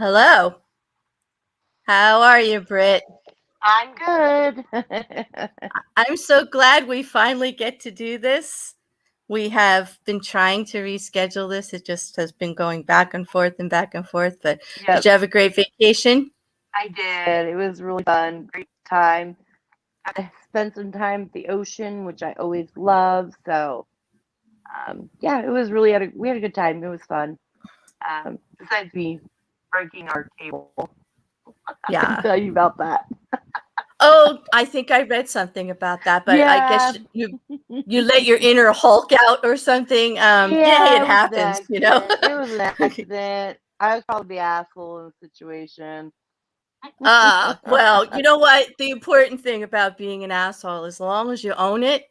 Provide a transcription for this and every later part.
Hello. How are you, Britt? I'm good. I'm so glad we finally get to do this. We have been trying to reschedule this. It just has been going back and forth and back and forth. But did you have a great vacation? I did. It was really fun. Great time. I spent some time at the ocean, which I always love. So, yeah, it was really we had a good time. It was fun. Besides me breaking our table. Yeah. I can tell you about that. Oh, I think I read something about that, but yeah. I guess you let your inner Hulk out or something. Yeah, it happens, It was an accident. I was probably the asshole in the situation. Well, you know what? The important thing about being an asshole, as long as you own it,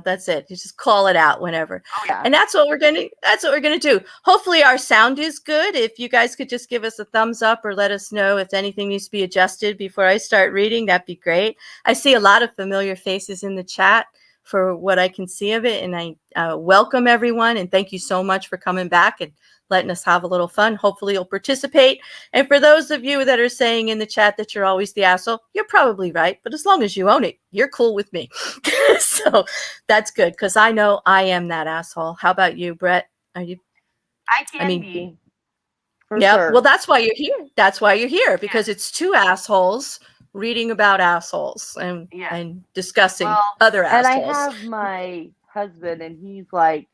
that's it. You just call it out whenever. Oh, yeah. And that's what we're gonna do. Hopefully our sound is good. If you guys could just give us a thumbs up or let us know if anything needs to be adjusted before I start reading, that'd be great. I see a lot of familiar faces in the chat for what I can see of it. And I welcome everyone and thank you so much for coming back and letting us have a little fun. Hopefully you'll participate. And for those of you that are saying in the chat that you're always the asshole, you're probably right. But as long as you own it, you're cool with me. So that's good because I know I am that asshole. How about you, Brett? Are you? I can be. Yeah. Sure. Well, that's why you're here. That's why you're here because it's two assholes reading about assholes and discussing other assholes. And I have my husband, and he's like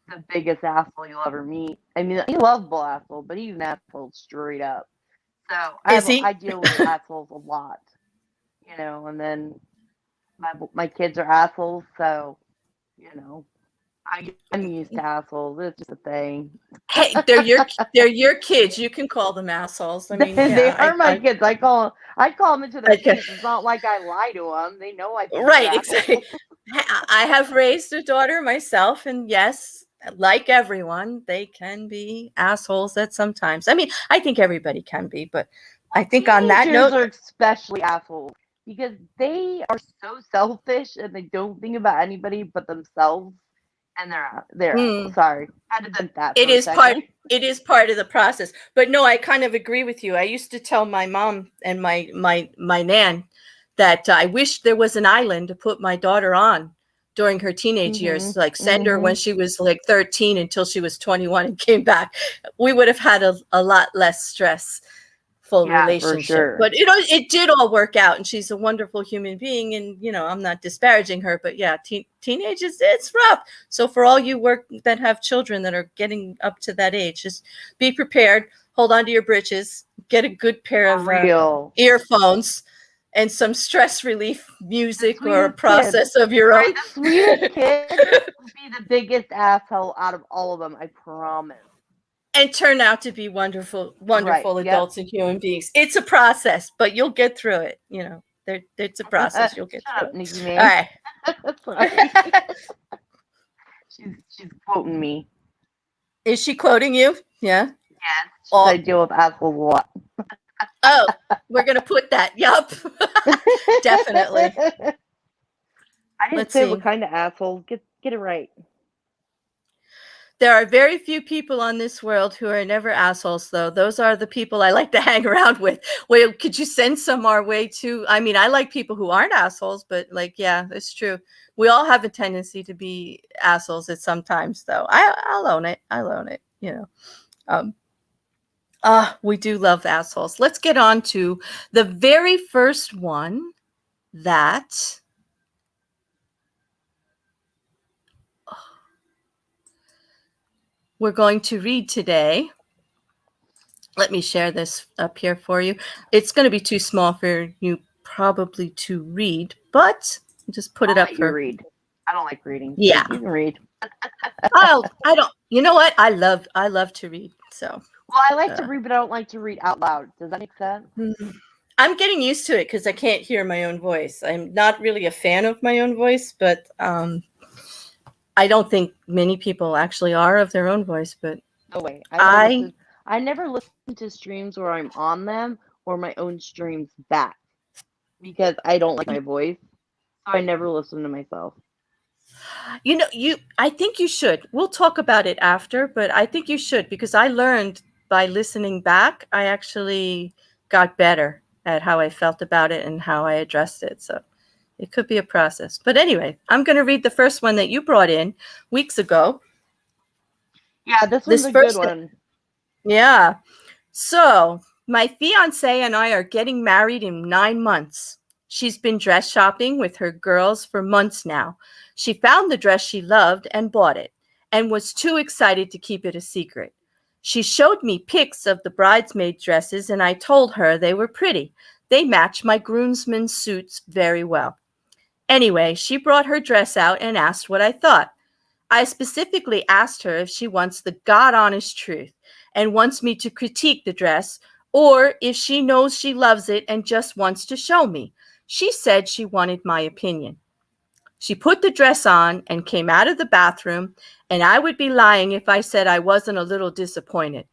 the biggest asshole you'll ever meet. I mean, he's a lovable asshole, but he's an asshole straight up. So I deal with assholes a lot, and then my kids are assholes, so, I'm used to assholes. It's just a thing. Hey, they're your kids. You can call them assholes. I mean, they are my kids. I call them into their face. It's not like I lie to them. They know I think right. Exactly. I have raised a daughter myself, and yes, like everyone, they can be assholes at sometimes. I mean, I think everybody can be, but I think on that note, are especially assholes because they are so selfish and they don't think about anybody but themselves. And they're sorry. I had to vent that. It is part of the process. But no, I kind of agree with you. I used to tell my mom and my nan that I wish there was an island to put my daughter on during her teenage years, like send her when she was like 13 until she was 21 and came back. We would have had a lot less stressful relationship. Sure. But it did all work out, and she's a wonderful human being, and I'm not disparaging her, but yeah, teenagers, it's rough. So for all you that have children that are getting up to that age, just be prepared, hold on to your britches, get a good pair of earphones, and some stress relief music or a process of your own. The sweetest kid will be the biggest asshole out of all of them, I promise. And turn out to be wonderful adults and human beings. It's a process, but you'll get through it. You know, it's a process. You'll get through it. Nikki, man. All right. she's quoting me. Is she quoting you? Yeah. Yes. I deal with assholes a lot. Oh, we're gonna put that. Yup. Definitely. I didn't say what kind of asshole. Get it right. There are very few people on this world who are never assholes, though. Those are the people I like to hang around with. Well, could you send some our way too? I mean, I like people who aren't assholes, but like, yeah, it's true. We all have a tendency to be assholes at some times, though. I'll own it. I'll own it. You know. We do love assholes. Let's get on to the very first one that we're going to read today. Let me share this up here for you. It's going to be too small for you probably to read, but just put it up for read. I don't like reading. Yeah. You can read. I don't. You know what? I love to read. So. Well, I like to read, but I don't like to read out loud. Does that make sense? I'm getting used to it because I can't hear my own voice. I'm not really a fan of my own voice, but I don't think many people actually are of their own voice. But no way. I never listen to streams where I'm on them or my own streams back because I don't like my voice. So I never listen to myself. You know, I think you should. We'll talk about it after, but I think you should because I learned by listening back, I actually got better at how I felt about it and how I addressed it. So it could be a process. But anyway, I'm going to read the first one that you brought in weeks ago. Yeah, this one's a good one. Yeah. So my fiance and I are getting married in 9 months. She's been dress shopping with her girls for months now. She found the dress she loved and bought it and was too excited to keep it a secret. She showed me pics of the bridesmaid dresses and I told her they were pretty. They match my groomsmen's suits very well. Anyway, she brought her dress out and asked what I thought. I specifically asked her if she wants the God-honest truth and wants me to critique the dress or if she knows she loves it and just wants to show me. She said she wanted my opinion. She put the dress on and came out of the bathroom, and I would be lying if I said I wasn't a little disappointed.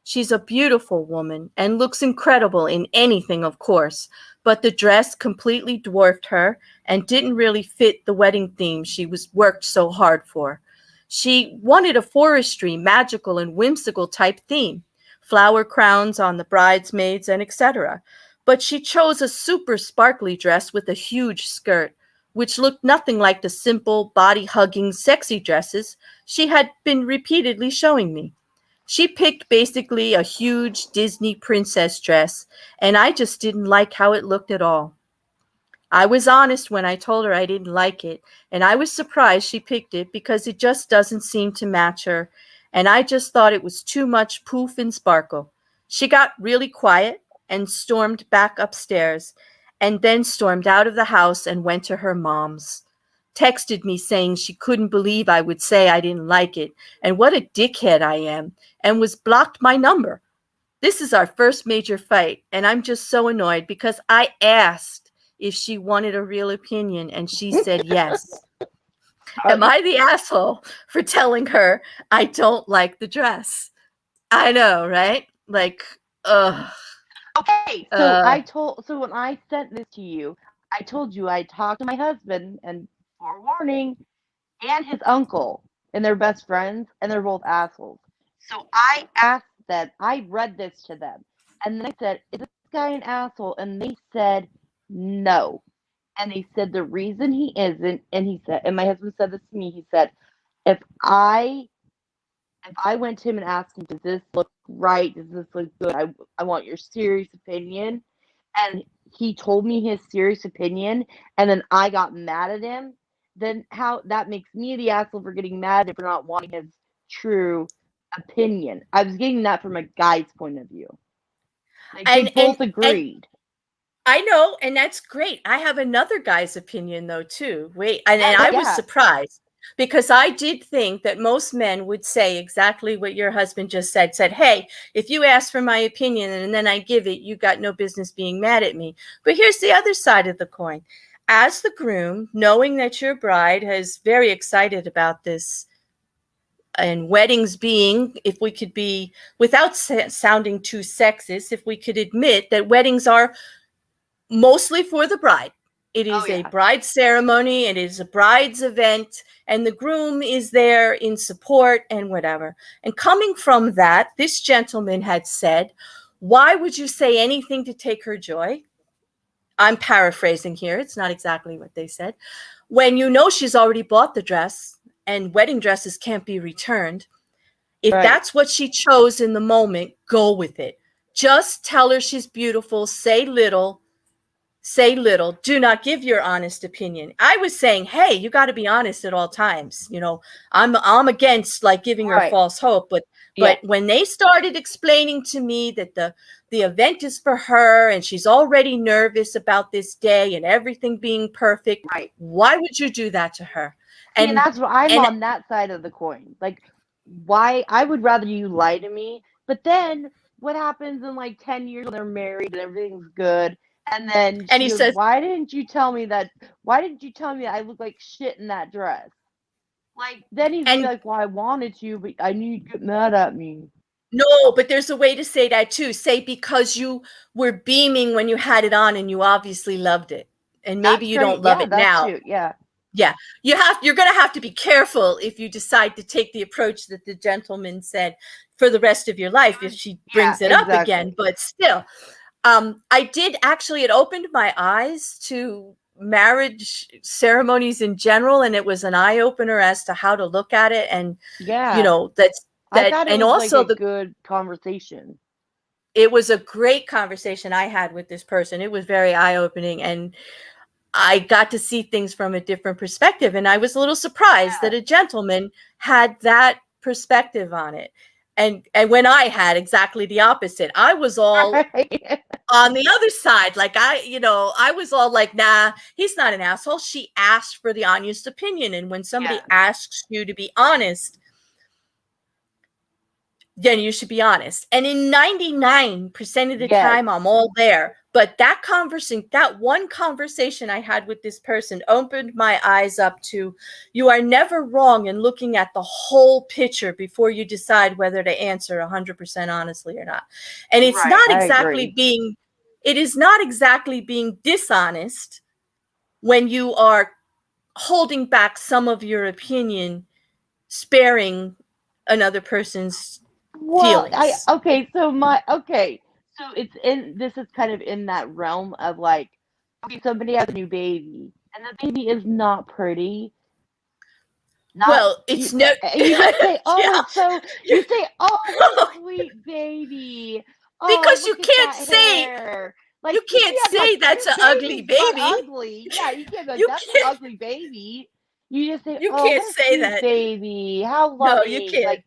She's a beautiful woman and looks incredible in anything, of course, but the dress completely dwarfed her and didn't really fit the wedding theme she worked so hard for. She wanted a forestry, magical, and whimsical type theme, flower crowns on the bridesmaids, and etc. But she chose a super sparkly dress with a huge skirt, which looked nothing like the simple, body-hugging, sexy dresses she had been repeatedly showing me. She picked basically a huge Disney princess dress, and I just didn't like how it looked at all. I was honest when I told her I didn't like it, and I was surprised she picked it because it just doesn't seem to match her, and I just thought it was too much poof and sparkle. She got really quiet and stormed back upstairs, and then stormed out of the house and went to her mom's. Texted me saying she couldn't believe I would say I didn't like it, and what a dickhead I am, and was blocked my number. This is our first major fight, and I'm just so annoyed because I asked if she wanted a real opinion, and she said yes. Am I the asshole for telling her I don't like the dress? I know, right? Like, ugh. Okay, so when I sent this to you, I told you I talked to my husband and forewarning and his uncle, and they're best friends, and they're both assholes. So I asked them, I read this to them, and then I said, is this guy an asshole? And they said no. And they said the reason he isn't, and my husband said this to me, he said, if I went to him and asked him, does this look right? Does this look good? I want your serious opinion. And he told me his serious opinion, and then I got mad at him. Then how that makes me the asshole for getting mad at him for not wanting his true opinion. I was getting that from a guy's point of view. Like, they both agreed. I know, and that's great. I have another guy's opinion though too. Wait, and I was surprised because I did think that most men would say exactly what your husband just said, hey, if you ask for my opinion and then I give it, you got no business being mad at me. But here's the other side of the coin. As the groom, knowing that your bride is very excited about this, and weddings being, if we could be, without sounding too sexist, if we could admit that weddings are mostly for the bride. It is a bride ceremony. It is a bride's event, and the groom is there in support and whatever. And coming from that, this gentleman had said, why would you say anything to take her joy? I'm paraphrasing here. It's not exactly what they said. When you know she's already bought the dress and wedding dresses can't be returned, if that's what she chose in the moment, go with it. Just tell her she's beautiful. Say little. Do not give your honest opinion. I was saying, hey, you got to be honest at all times. You know, I'm against like giving her false hope, but when they started explaining to me that the event is for her and she's already nervous about this day and everything being perfect, why would you do that to her? And that's what I'm on that side of the coin. Like, why? I would rather you lie to me, but then what happens in like 10 years when they're married and everything's good? And then he says, why didn't you tell me that? Why didn't you tell me that I look like shit in that dress? Like, then he's like, well, I wanted to, but I knew you'd get mad at me. No, but there's a way to say that too. Say because you were beaming when you had it on and you obviously loved it. And maybe you don't love it now. Cute. Yeah. Yeah. You're going to have to be careful if you decide to take the approach that the gentleman said for the rest of your life if she brings it up again. But still, I did actually, it opened my eyes to marriage ceremonies in general, and it was an eye opener as to how to look at it. And, you know, I thought it was like a good conversation. It was a great conversation I had with this person. It was very eye opening, and I got to see things from a different perspective. And I was a little surprised that a gentleman had that perspective on it. And when I had exactly the opposite, I was all on the other side. Like I was all like, nah, he's not an asshole. She asked for the honest opinion. And when somebody asks you to be honest, then you should be honest. And in 99% of the time, I'm all there. But that one conversation I had with this person opened my eyes up to, you are never wrong in looking at the whole picture before you decide whether to answer 100% honestly or not. And it's not exactly it is not exactly being dishonest when you are holding back some of your opinion, sparing another person's feelings. So this is kind of in that realm of like, okay, somebody has a new baby and the baby is not pretty. It's you say, you say, oh, sweet baby. Because you can't say, like, you can't say that's an ugly baby. Ugly. Yeah, you can't go, that's an ugly baby. You just say, you can't say that baby. How lovely. No, you can't. Like,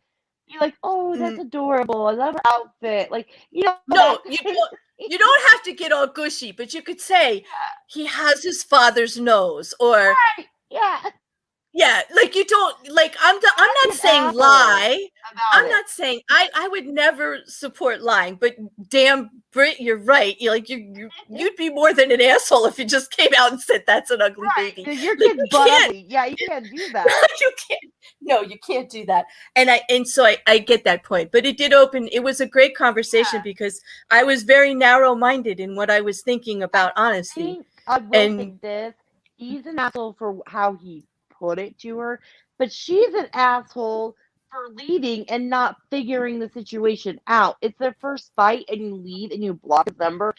you're like, oh, that's adorable. I love her outfit. Like, you know. No, you don't have to get all gushy, but you could say he has his father's nose, or yeah, like you don't like. I'm not saying lie. I'm not saying I would never support lying, but damn, Britt, you're right. You'd be more than an asshole if you just came out and said that's an ugly baby. Your kid's ugly. Yeah, you can't do that. You can't. No, you can't do that. And so I get that point. But it did open. It was a great conversation because I was very narrow-minded in what I was thinking about honesty. I will think this. He's an asshole for how he put it to her, but she's an asshole for leaving and not figuring the situation out. It's their first fight and you leave and you block his number.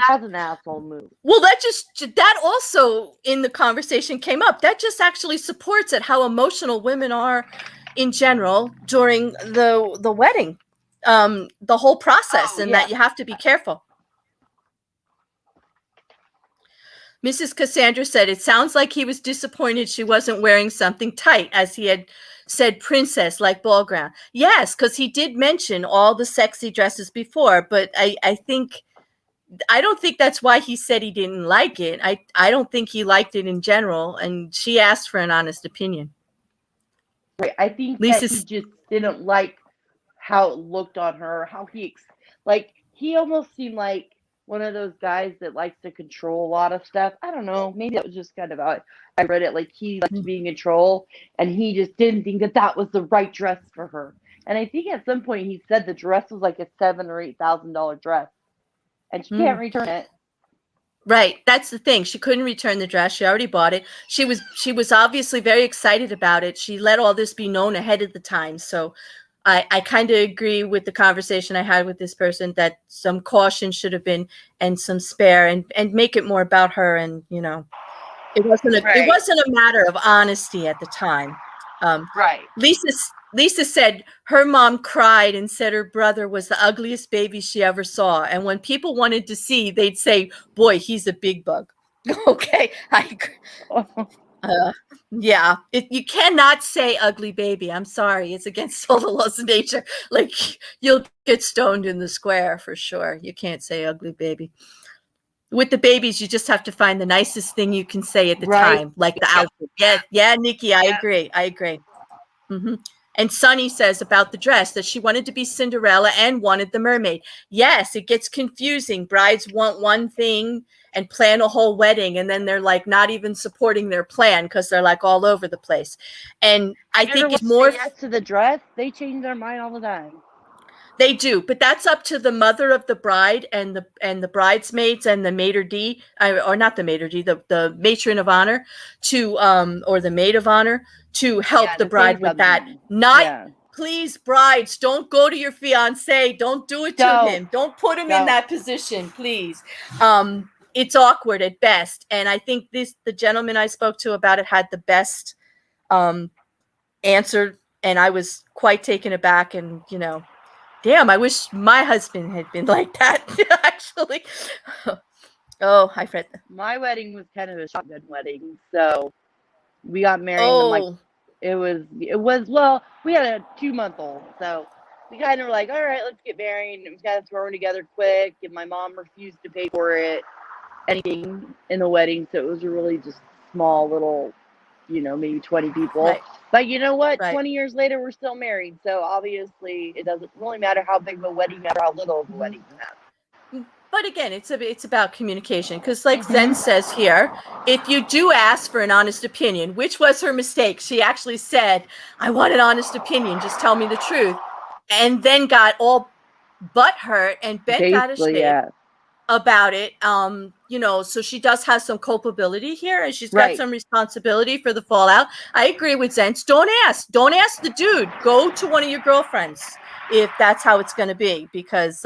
That's an asshole move. Well, that also in the conversation came up. That just actually supports it, how emotional women are in general during the wedding, the whole process, that you have to be careful. Mrs. Cassandra said, it sounds like he was disappointed she wasn't wearing something tight, as he had said princess like ball gown. Yes, because he did mention all the sexy dresses before, but I think I don't think that's why he said he didn't like it. I don't think he liked it in general, and she asked for an honest opinion. Right. I think that he just didn't like how it looked on her, how he almost seemed like one of those guys that likes to control a lot of stuff. I don't know. Maybe that was just kind of how I read it. Like he liked being in control, and he just didn't think that was the right dress for her. And I think at some point he said the dress was like a $7,000 or $8,000 dress, and she can't return it. Right. That's the thing. She couldn't return the dress. She already bought it. She was obviously very excited about it. She let all this be known ahead of the time. So I kind of agree with the conversation I had with this person that some caution should have been, and some spare, and make it more about her. And, you know, it wasn't a matter of honesty at the time. Right. Lisa said her mom cried and said her brother was the ugliest baby she ever saw. And when people wanted to see, they'd say, boy, he's a big bug. Okay. I agree. Yeah, you cannot say ugly baby. I'm sorry. It's against all the laws of nature. Like, you'll get stoned in the square for sure. You can't say ugly baby. With the babies, you just have to find the nicest thing you can say at the time, like the outfit. Yeah, Nikki, I agree. Mm-hmm. And Sunny says about the dress that she wanted to be Cinderella and wanted the mermaid. Yes, it gets confusing. Brides want one thing and plan a whole wedding, and then they're like not even supporting their plan because they're like all over the place. And I think it's more to the dress. They change their mind all the time. They do, but that's up to the mother of the bride and the bridesmaids and the maitre d', or not the maitre d', the matron of honor to or the maid of honor to help the bride with that. Please, brides, don't go to your fiance. Don't do it to him. Don't put him in that position, please. It's awkward at best, and I think the gentleman I spoke to about it had the best answer, and I was quite taken aback, and you know. Damn, I wish my husband had been like that, actually. Oh, I read that. My wedding was kind of a shotgun wedding. So we got married and it was well, we had a 2-month-old. So we kind of were like, all right, let's get married. And it was kind of thrown together quick. And my mom refused to pay for anything in the wedding. So it was a really just small little, you know, maybe 20 people. Right. But you know what? 20 years later, we're still married. So obviously, it doesn't really matter how big of a wedding or how little of a wedding you have. But again, it's about communication. Because like Zen says here, if you do ask for an honest opinion, which was her mistake, she actually said, I want an honest opinion. Just tell me the truth. And then got all butthurt and bent out of shape about it. You know, so she does have some culpability here, and she's got some responsibility for the fallout. I agree with Zenz. Don't ask the dude. Go to one of your girlfriends if that's how it's going to be, because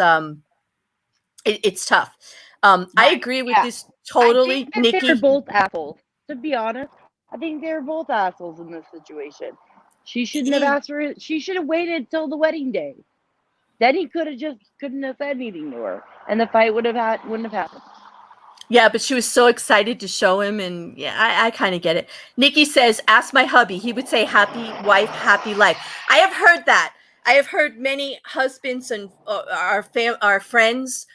it's tough. I agree with this totally. Nikki, they're both assholes. To be honest, I think they're both assholes in this situation. She shouldn't have asked for it. She should have waited till the wedding day. Then he couldn't have said anything to her, and the fight wouldn't have happened. Yeah, but she was so excited to show him, and I kind of get it. Nikki says, ask my hubby. He would say, happy wife, happy life. I have heard that. I have heard many husbands and our friends,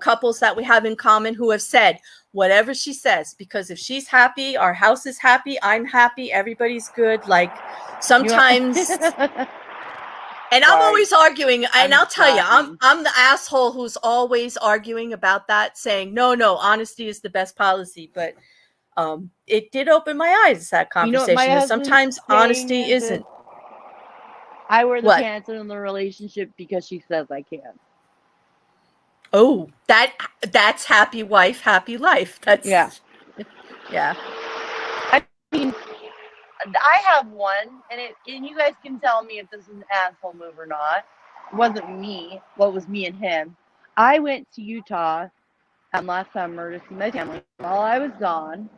couples that we have in common who have said, whatever she says, because if she's happy, our house is happy, I'm happy, everybody's good. Like sometimes... And I'm always arguing, and I'll tell you, I'm the asshole who's always arguing about that, saying, no, honesty is the best policy. But it did open my eyes, that conversation. You know, sometimes honesty isn't. I wear the pants in the relationship because she says I can. Oh, that's happy wife, happy life. That's yeah. I mean, I have one, and you guys can tell me if this is an asshole move or not. It wasn't me. Well, it was me and him. I went to Utah last summer to see my family. While I was gone,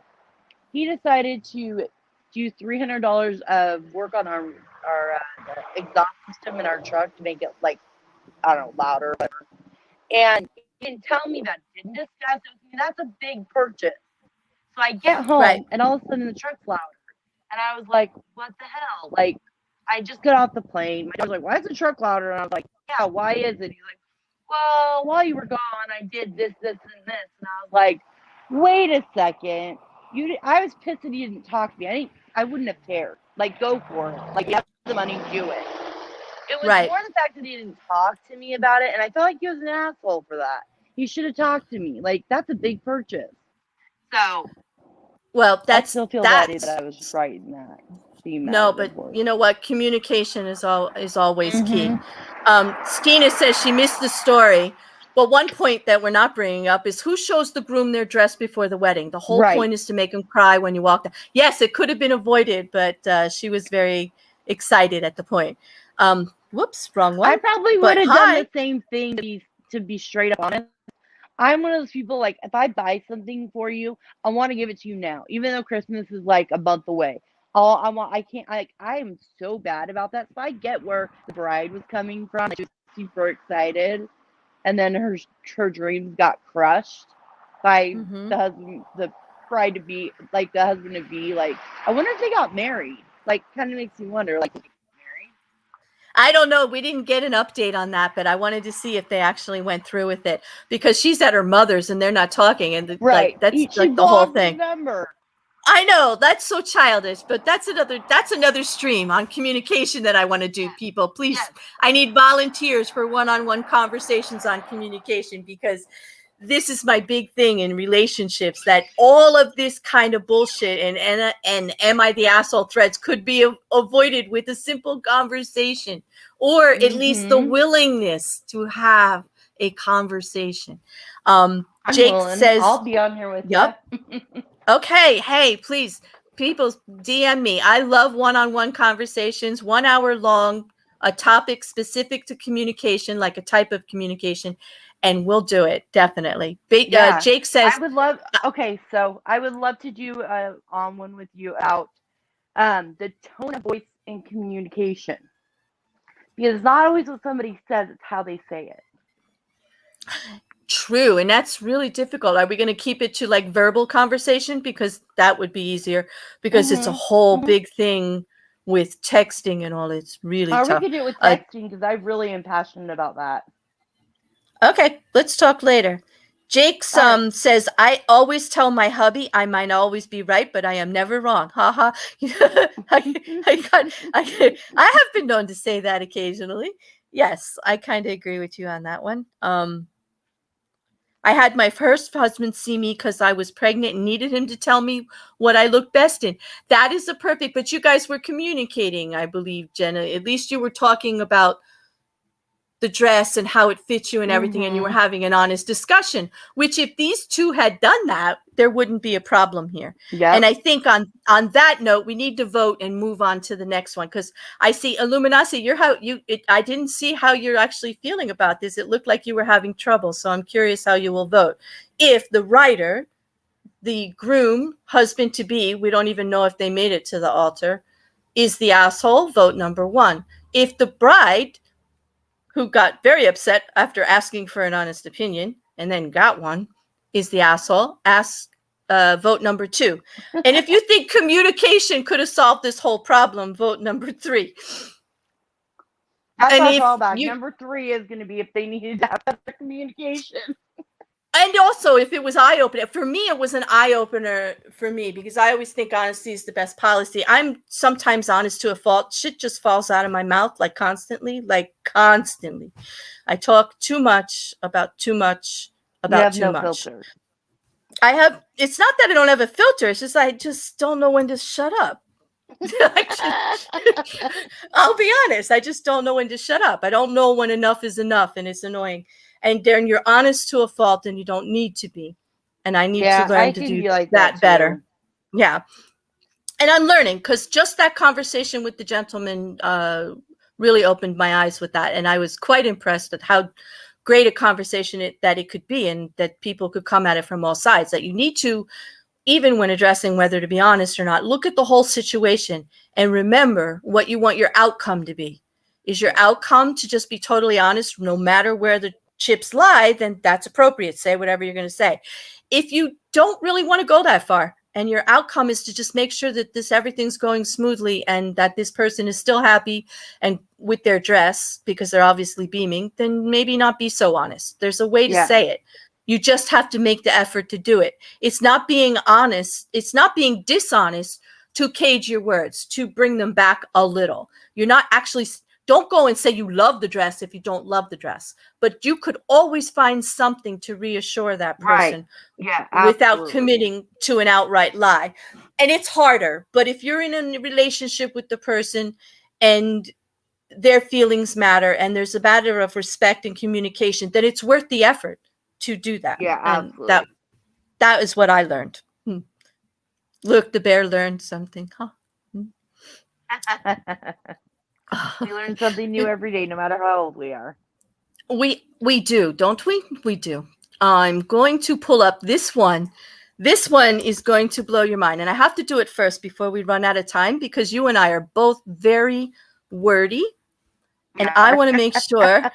he decided to do $300 of work on our exhaust system in our truck to make it, like, I don't know, louder or whatever. And he didn't tell me that. Didn't discuss it with me. That's a big purchase. So I get home, and all of a sudden the truck's louder. And I was like, what the hell? Like, I just got off the plane. My dad was like, why is the truck louder? And I was like, yeah, why is it? He's like, well, while you were gone, I did this, this, and this. And I was like, wait a second. I was pissed that you didn't talk to me. I wouldn't have cared. Like, go for it. Like, you have the money, do it. It was more the fact that he didn't talk to me about it. And I felt like he was an asshole for that. He should have talked to me. Like, that's a big purchase. So, well, I still feel bad that I was right in that. No, but you know what? Communication is always key. Stina says she missed the story. But one point that we're not bringing up is who shows the groom their dress before the wedding. The whole point is to make him cry when you walk down. Yes, it could have been avoided, but she was very excited at the point. Whoops, wrong one. I probably would have done the same thing, to be straight up honest. I'm one of those people, like, if I buy something for you, I want to give it to you now, even though Christmas is like a month away. I am so bad about that. So I get where the bride was coming from. She was super excited, and then her dreams got crushed by the bride to be, like, the husband to be. Like, I wonder if they got married. Like, kind of makes me wonder, like, married? I don't know. We didn't get an update on that, but I wanted to see if they actually went through with it, because she's at her mother's and they're not talking, and like, that's like the whole thing. Number. I know, that's so childish, but that's another stream on communication that I want to do. People, please, I need volunteers for one-on-one conversations on communication, because this is my big thing in relationships, that all of this kind of bullshit and am I the asshole threads could be avoided with a simple conversation, or at least the willingness to have a conversation. Jake says, I'll be on here with you. Okay, hey, please, people DM me. I love one-on-one conversations, 1 hour long, a topic specific to communication, like a type of communication, and we'll do it, definitely. Jake says, I would love, so I would love to do on one with you out the tone of voice in communication. Because it's not always what somebody says, it's how they say it. True, and that's really difficult. Are we going to keep it to like verbal conversation? Because that would be easier, because it's a whole big thing with texting and all. It's really tough. We could do it with texting, because I really am passionate about that. Okay, let's talk later. Jake says, I always tell my hubby I might always be right, but I am never wrong. Ha ha. I have been known to say that occasionally. Yes, I kind of agree with you on that one. I had my first husband see me because I was pregnant and needed him to tell me what I looked best in. That is but you guys were communicating, I believe, Jenna. At least you were talking about the dress and how it fits you and everything, and you were having an honest discussion, which if these two had done that, there wouldn't be a problem here. Yep. And I think on that note, we need to vote and move on to the next one, because I see Illuminati, I didn't see how you're actually feeling about this. It looked like you were having trouble, so I'm curious how you will vote. If the writer, the groom, husband-to-be, we don't even know if they made it to the altar, is the asshole, vote number 1. If the bride, who got very upset after asking for an honest opinion and then got one, is the asshole, vote number 2. And if you think communication could have solved this whole problem, vote number 3. That's all about. Number 3 is going to be if they needed to have better communication. And also, if it was eye-opener, for me, it was an eye-opener for me, because I always think honesty is the best policy. I'm sometimes honest to a fault. Shit just falls out of my mouth, constantly. I talk too much about too much about too much. Filter. It's not that I don't have a filter. It's just I just don't know when to shut up. I'll be honest. I just don't know when to shut up. I don't know when enough is enough, and it's annoying. And then you're honest to a fault, and you don't need to be. And I need to learn to do that better. Yeah. And I'm learning, because just that conversation with the gentleman really opened my eyes with that. And I was quite impressed at how great a conversation that it could be, and that people could come at it from all sides. That you need to, even when addressing whether to be honest or not, look at the whole situation and remember what you want your outcome to be. Is your outcome to just be totally honest, no matter where the chips lie? Then that's appropriate. Say whatever you're going to say. If you don't really want to go that far and your outcome is to just make sure that everything's going smoothly and that this person is still happy and with their dress because they're obviously beaming, then maybe not be so honest. There's a way to say it. You just have to make the effort to do it. It's not being honest. It's not being dishonest to cage your words, to bring them back a little. You're not actually, don't go and say you love the dress if you don't love the dress, but you could always find something to reassure that person without committing to an outright lie. And it's harder, but if you're in a relationship with the person and their feelings matter and there's a matter of respect and communication, then it's worth the effort to do that. Yeah, and absolutely. that is what I learned. Look, the bear learned something, huh? We learn something new every day, no matter how old we are. We do, don't we? We do. I'm going to pull up this one. This one is going to blow your mind. And I have to do it first before we run out of time because you and I are both very wordy. And I want to make sure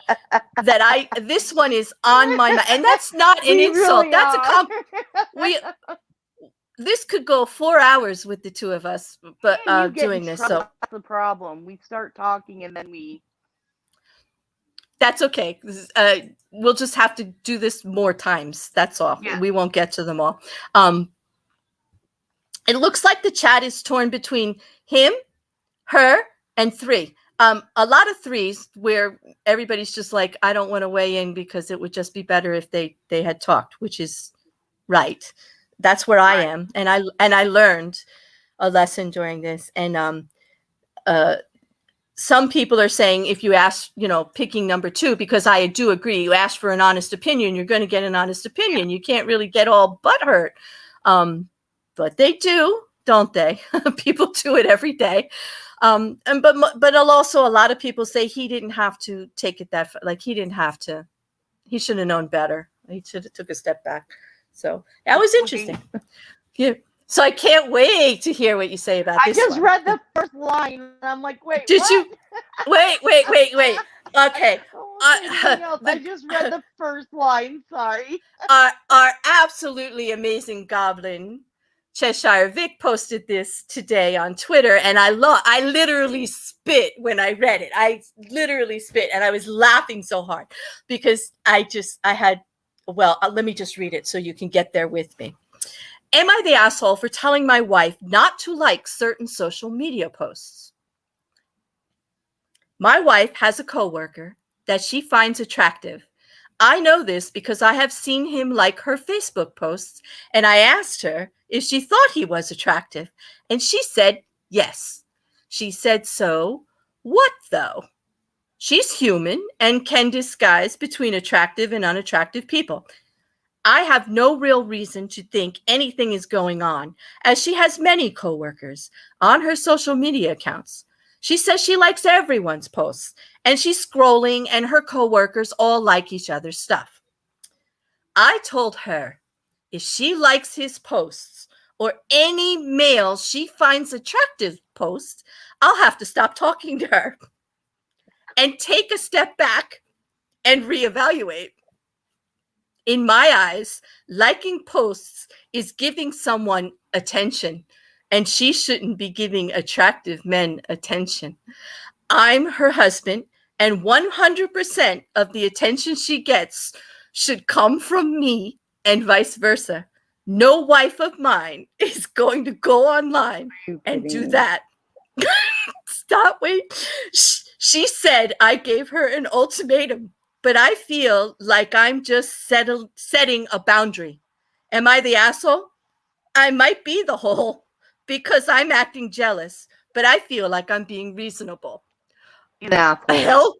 that this one is on my mind. And that's not an insult. Really that's this could go 4 hours with the two of us, but doing this. So that's the problem. We start talking and then we. That's okay. We'll just have to do this more times. That's all. Yeah. We won't get to them all. It looks like the chat is torn between him, her, and 3. A lot of 3s where everybody's just like, I don't want to weigh in because it would just be better if they had talked, which is right. That's where I am. And I learned a lesson during this. And some people are saying if you ask, picking number 2, because I do agree, you ask for an honest opinion, you're going to get an honest opinion. You can't really get all butthurt. But they do, don't they? People do it every day. But also a lot of people say he didn't have to take it that far. Like he didn't have to. He should have known better. He should have took a step back. So that was interesting. Yeah. So I can't wait to hear what you say about this. I just read the first line and I'm like, wait, did what? you? Wait. Okay. I just read the first line. Sorry. Our absolutely amazing goblin Cheshire Vic posted this today on Twitter, and I literally spit when I read it. I literally spit, and I was laughing so hard because let me just read it so you can get there with me. Am I the asshole for telling my wife not to like certain social media posts? My wife has a coworker that she finds attractive. I know this because I have seen him like her Facebook posts, and I asked her if she thought he was attractive, and she said yes. She said, so what though? She's human and can disguise between attractive and unattractive people. I have no real reason to think anything is going on, as she has many coworkers on her social media accounts. She says she likes everyone's posts, and she's scrolling, and her coworkers all like each other's stuff. I told her if she likes his posts or any male she finds attractive posts, I'll have to stop talking to her and take a step back and reevaluate. In my eyes, liking posts is giving someone attention, and she shouldn't be giving attractive men attention. I'm her husband, and 100% of the attention she gets should come from me and vice versa. No wife of mine is going to go online and do that. Stop, wait. She said I gave her an ultimatum, but I feel like I'm just setting a boundary. Am I the asshole? I might be the hole because I'm acting jealous, but I feel like I'm being reasonable. Hell,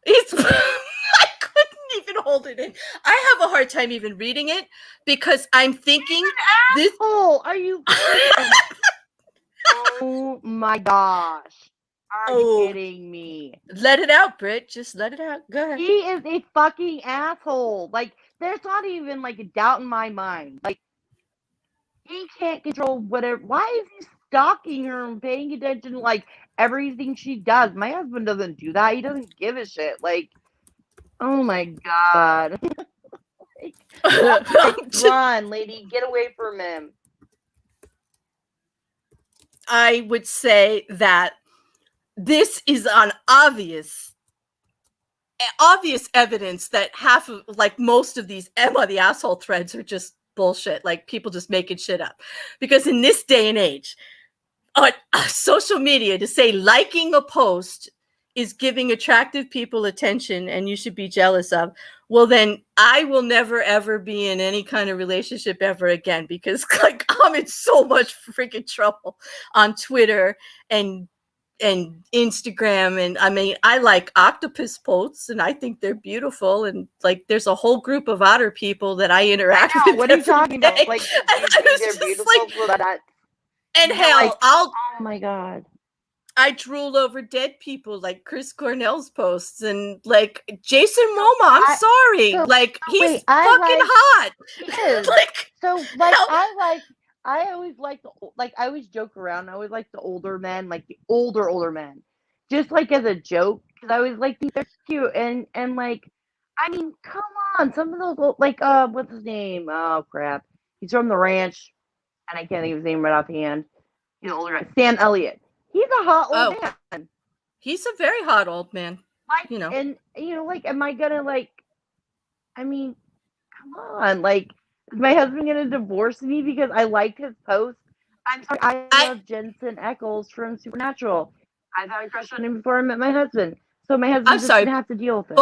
I couldn't even hold it in. I have a hard time even reading it because I'm thinking this. Oh, are you? Oh my gosh. Are you kidding me? Let it out, Britt. Just let it out. Go ahead. He is a fucking asshole. Like, there's not even like a doubt in my mind. Like, he can't control whatever. Why is he stalking her and paying attention to like everything she does? My husband doesn't do that. He doesn't give a shit. Like, oh my god. Run, lady, get away from him. I would say that this is on obvious evidence that half of, like, most of these Emma the asshole threads are just bullshit, like people just making shit up. Because in this day and age, on social media, to say liking a post is giving attractive people attention and you should be jealous of, well, then I will never ever be in any kind of relationship ever again, because like I'm in so much freaking trouble on Twitter and Instagram. And I mean, I like octopus posts and I think they're beautiful, and like there's a whole group of otter people that I interact with. What are you talking about? Like, do you think they're beautiful? Like, and hell, like, oh my god, I drool over dead people like Chris Cornell's posts, and like Jason Momoa. I'm sorry, like he's fucking hot. He is. Like, so, like, I always like I always joke around. I always like the older men, like the older men, just like as a joke, because I always like they're cute and like, I mean, come on, some of those like what's his name? Oh crap, he's from the ranch, and I can't think of his name right offhand. You know, older guy, Sam Elliott. He's a hot old man. He's a very hot old man. Like, you know, and you know, like, am I gonna like? I mean, come on, like. Is my husband gonna divorce me because I like his post? I'm sorry, I love Jensen Ackles from Supernatural. I've had a crush on him before I met my husband. So my husband's just gonna have to deal with it.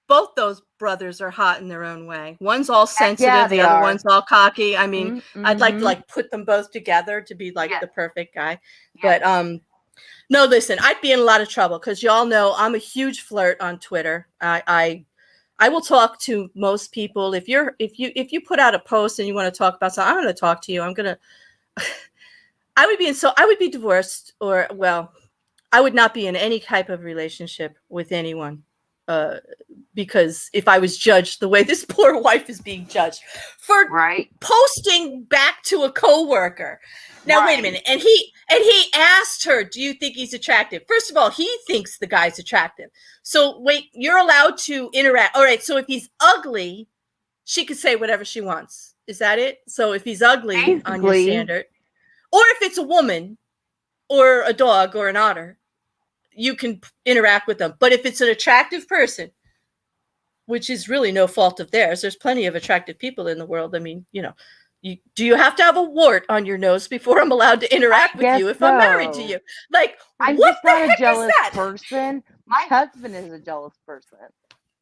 Both those brothers are hot in their own way. One's all sensitive, the other one's all cocky. I mean, I'd like to like put them both together to be like the perfect guy. But no, listen, I'd be in a lot of trouble because y'all know I'm a huge flirt on Twitter. I will talk to most people. If you put out a post and you want to talk about something, I'm going to talk to you. I would be divorced, or well, I would not be in any type of relationship with anyone. Because if I was judged the way this poor wife is being judged for posting back to a coworker. Now, wait a minute. And he asked her, do you think he's attractive? First of all, he thinks the guy's attractive. So wait, you're allowed to interact. All right. So if he's ugly, she could say whatever she wants. Is that it? So if he's ugly on your standard, or if it's a woman or a dog or an otter, you can interact with them. But if it's an attractive person, which is really no fault of theirs, there's plenty of attractive people in the world. I mean, you know, do you have to have a wart on your nose before I'm allowed to interact with you if I'm married to you? Like, I'm what just not the heck a jealous is that? person. My husband is a jealous person.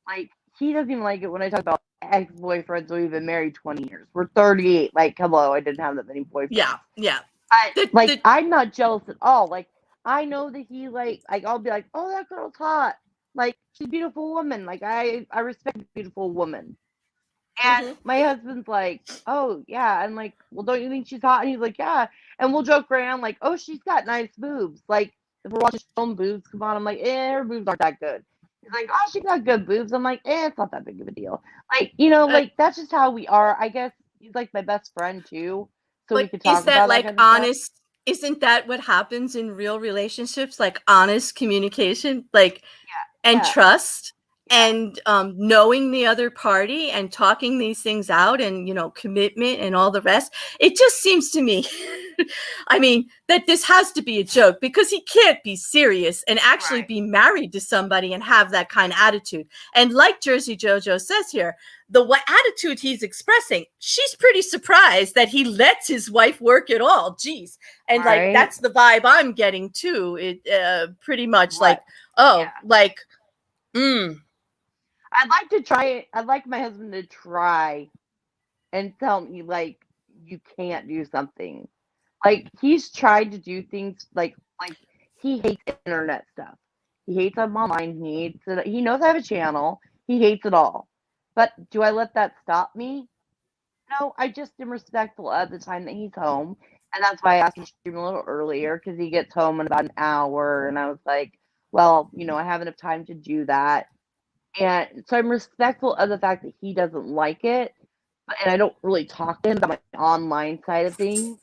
Like, he doesn't even like it when I talk about ex-boyfriends who we've been married 20 years. We're 38. Like, hello, I didn't have that many boyfriends. Yeah. But, I'm not jealous at all. Like, I know that he, like, I'll be like, oh, that girl's hot. Like, she's a beautiful woman. Like, I respect a beautiful woman. And my husband's like, oh, yeah. I'm like, well, don't you think she's hot? And he's like, yeah. And we'll joke around like, oh, she's got nice boobs. Like, if we're watching film, boobs come on, I'm like, her boobs aren't that good. He's like, oh, she got good boobs. I'm like, it's not that big of a deal. Like, you know, like, that's just how we are. I guess he's like my best friend, too. So we could talk about that. Like, honest? Isn't that what happens in real relationships? Like, honest communication, like, and trust. And knowing the other party and talking these things out, and, you know, commitment and all the rest. It just seems to me, I mean, that this has to be a joke, because he can't be serious and actually be married to somebody and have that kind of attitude. And like Jersey Jojo says here, what attitude he's expressing, she's pretty surprised that he lets his wife work at all. Geez. And like, that's the vibe I'm getting too. It pretty much like, like, I'd like to try it. I'd like my husband to try and tell me, like, you can't do something. Like, he's tried to do things like he hates internet stuff. He hates I'm online. He hates it. He knows I have a channel. He hates it all. But do I let that stop me? No, I just am respectful of the time that he's home. And that's why I asked him to stream a little earlier, because he gets home in about an hour. And I was like, well, you know, I have enough time to do that. And so I'm respectful of the fact that he doesn't like it, and I don't really talk to him about my online side of things.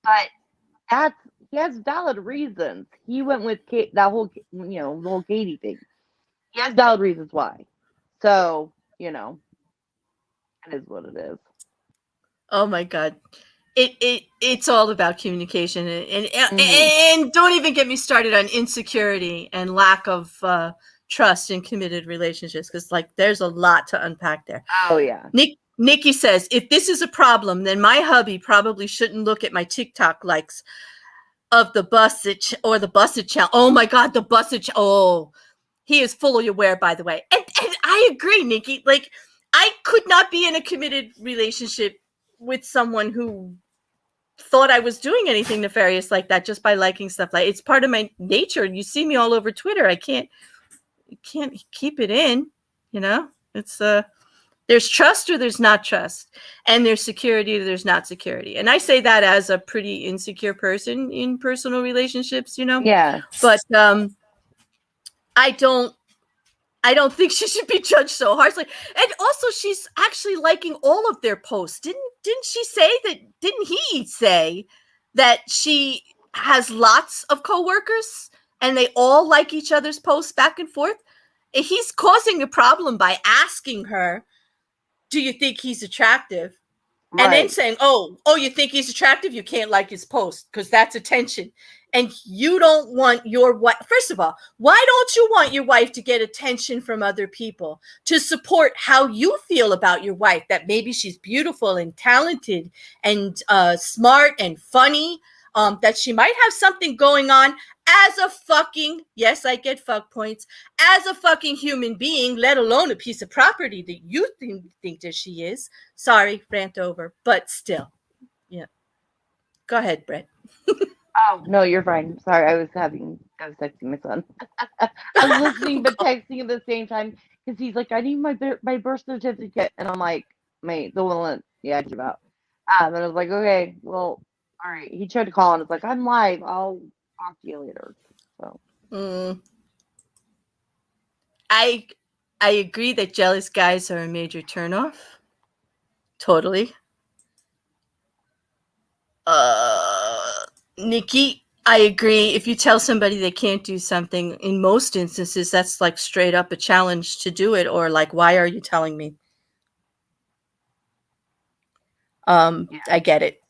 But he has valid reasons. He went with that whole, you know, the whole Katie thing. He has valid reasons why. So, you know, it is what it is. Oh my God. It's all about communication, and don't even get me started on insecurity and lack of trust in committed relationships, because like there's a lot to unpack there. Oh yeah. Nikki says, if this is a problem, then my hubby probably shouldn't look at my TikTok likes of the Busset or the Busset Channel. Oh my God, the Busset. Oh, he is fully aware, by the way. And I agree, Nikki. Like, I could not be in a committed relationship with someone who thought I was doing anything nefarious like that just by liking stuff. Like, it's part of my nature. You see me all over Twitter. I can't keep it in, you know? It's there's trust or there's not trust, and there's security or there's not security. And I say that as a pretty insecure person in personal relationships, you know? Yeah. But I don't think she should be judged so harshly. And also, she's actually liking all of their posts. Didn't she say that? Didn't he say that she has lots of coworkers and they all like each other's posts back and forth? He's causing a problem by asking her, do you think he's attractive? Right. And then saying, oh, you think he's attractive? You can't like his post because that's attention. And you don't want your wife. First of all, why don't you want your wife to get attention from other people to support how you feel about your wife? That maybe she's beautiful and talented and smart and funny, that she might have something going on as a fucking, yes, I get fuck points, as a fucking human being, let alone a piece of property that you think that she is. Sorry, rant over, but still. Yeah. Go ahead, Britt. Oh, no, you're fine. Sorry, I was texting my son. I was listening but texting at the same time because he's like, I need my birth certificate. And I'm like, mate, the one you asked about. And I was like, okay, well, all right. He tried to call and it's like, I'm live. I'll talk to you later. So I agree that jealous guys are a major turnoff. Totally. Nikki, I agree. If you tell somebody they can't do something, in most instances, that's like straight up a challenge to do it, or like, why are you telling me? I get it.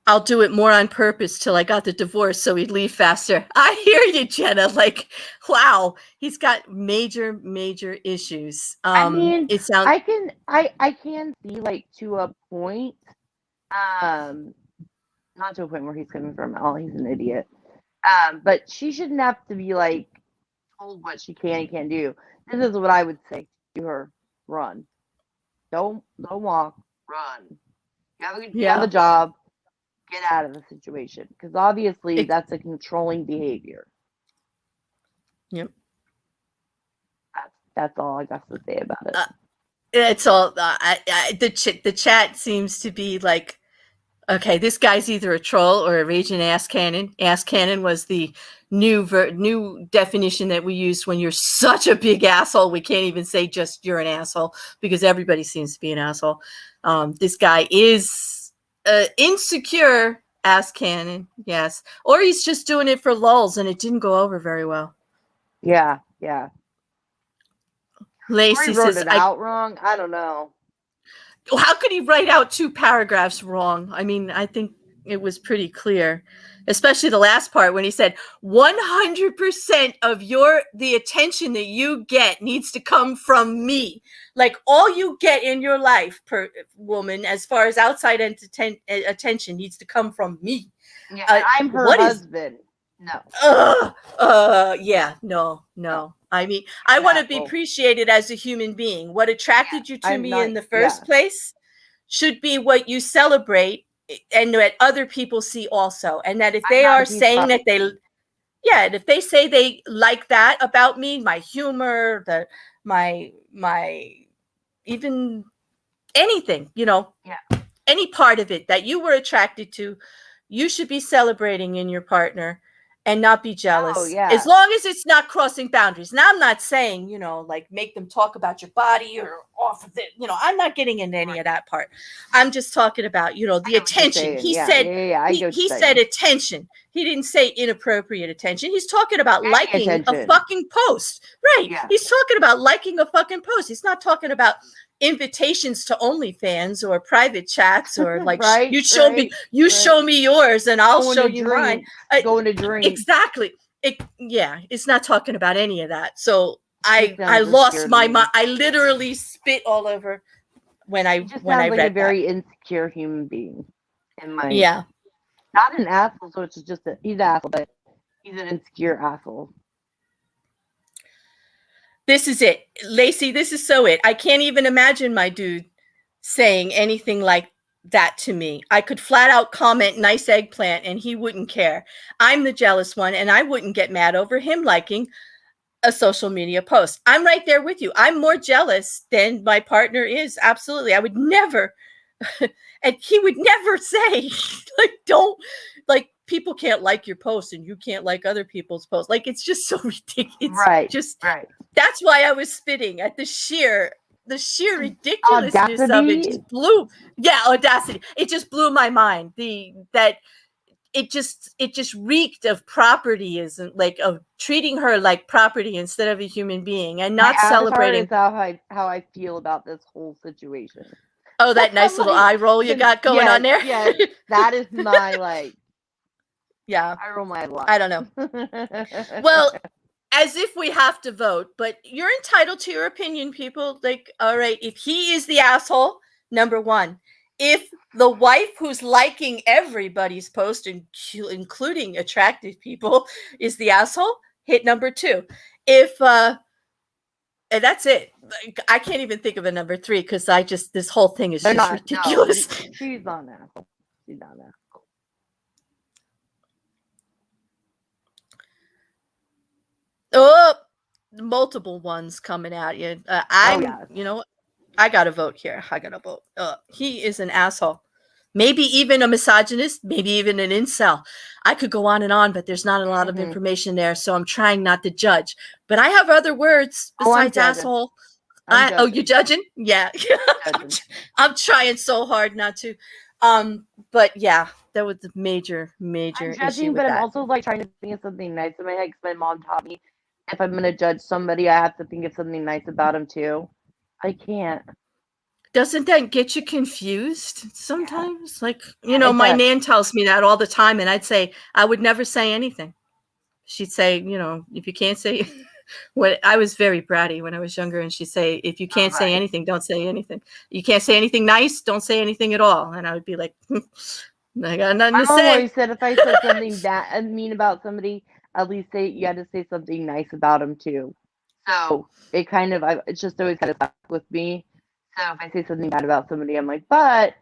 I'll do it more on purpose till I got the divorce so he'd leave faster. I hear you, Jenna. Like, wow, he's got major issues. I mean, it sounds. I can see like to a point, not to a point where he's coming from. Oh, he's an idiot. But she shouldn't have to be like told what she can and can't do. This is what I would say to her: run, don't walk, run. You have a job. Get out of the situation, because obviously that's a controlling behavior. Yep. That's all I got to say about it. It's all the chat seems to be like, okay, this guy's either a troll or a raging ass cannon. Ass cannon was the new definition that we used when you're such a big asshole. We can't even say just you're an asshole, because everybody seems to be an asshole. This guy is insecure ass cannon, yes, or he's just doing it for lulz and it didn't go over very well. Yeah. Lacey wrote says it out wrong. I don't know. How could he write out 2 paragraphs wrong? I mean, I think it was pretty clear, especially the last part when he said 100% of the attention that you get needs to come from me. Like, all you get in your life, per woman, as far as outside attention, needs to come from me. Yeah, I'm her husband. No. Yeah, no. I mean, I want to be appreciated as a human being. What attracted you to me in the first place should be what you celebrate, and that other people see also. And that if they are saying that and if they say they like that about me, my humor, my even anything, any part of it that you were attracted to, you should be celebrating in your partner and not be jealous. Oh, yeah. As long as it's not crossing boundaries. Now, I'm not saying, like make them talk about your body or off of it. I'm not getting into any of that part. I'm just talking about, the attention. He said, he said attention. He didn't say inappropriate attention. He's talking about liking a fucking post. Right. Yeah. He's talking about liking a fucking post. He's not talking about invitations to OnlyFans or private chats or like Right, you show me show me yours and I'll show you mine. Going to drink. Exactly. It's not talking about any of that. So I lost my mind. I literally spit all over when I read like a very insecure human being. Yeah. Not an asshole, so it's just he's an asshole, but he's an insecure asshole. This is it. Lacey, this is so it. I can't even imagine my dude saying anything like that to me. I could flat out comment nice eggplant and he wouldn't care. I'm the jealous one and I wouldn't get mad over him liking a social media post. I'm right there with you. I'm more jealous than my partner is. Absolutely. I would never, and he would never say, like, don't, like, people can't like your post and you can't like other people's posts. Like, it's just so ridiculous. Right. That's why I was spitting at the sheer ridiculousness audacity. Of it. Just blew, audacity. It just blew my mind. It just reeked of propertyism, like of treating her like property instead of a human being and not celebrating. Is how I feel about this whole situation. Oh, that nice little eye roll you got going on there. Yeah, that is my Yeah, I roll my eye. I don't know. Well, as if we have to vote, but you're entitled to your opinion, people. Like, all right, if he is the asshole, number one. If the wife who's liking everybody's post, including attractive people, is the asshole, hit number two. If and that's it. I can't even think of a number three because this whole thing is just ridiculous. No, she's not an asshole. She's not an asshole. Oh, multiple ones coming at you. You know, I got to vote here. I got to vote. He is an asshole. Maybe even a misogynist, maybe even an incel. I could go on and on, but there's not a lot of information there, so I'm trying not to judge. But I have other words besides asshole. You're judging? Yeah. I'm trying so hard not to. But yeah, that was a major I'm judging, issue with but that. I'm also like trying to think of something nice in my head because my mom taught me if I'm gonna judge somebody, I have to think of something nice about them too. I can't. Doesn't that get you confused sometimes? Like, my nan tells me that all the time, and I'd say I would never say anything. She'd say, if you can't say what I was very bratty when I was younger, and she'd say, if you can't say anything, don't say anything. You can't say anything nice, don't say anything at all. And I would be like, I got nothing to say. I always said if I said something mean about somebody, at least you had to say something nice about them too. So it's just always kind of stuck with me. So if I say something bad about somebody, I'm like, but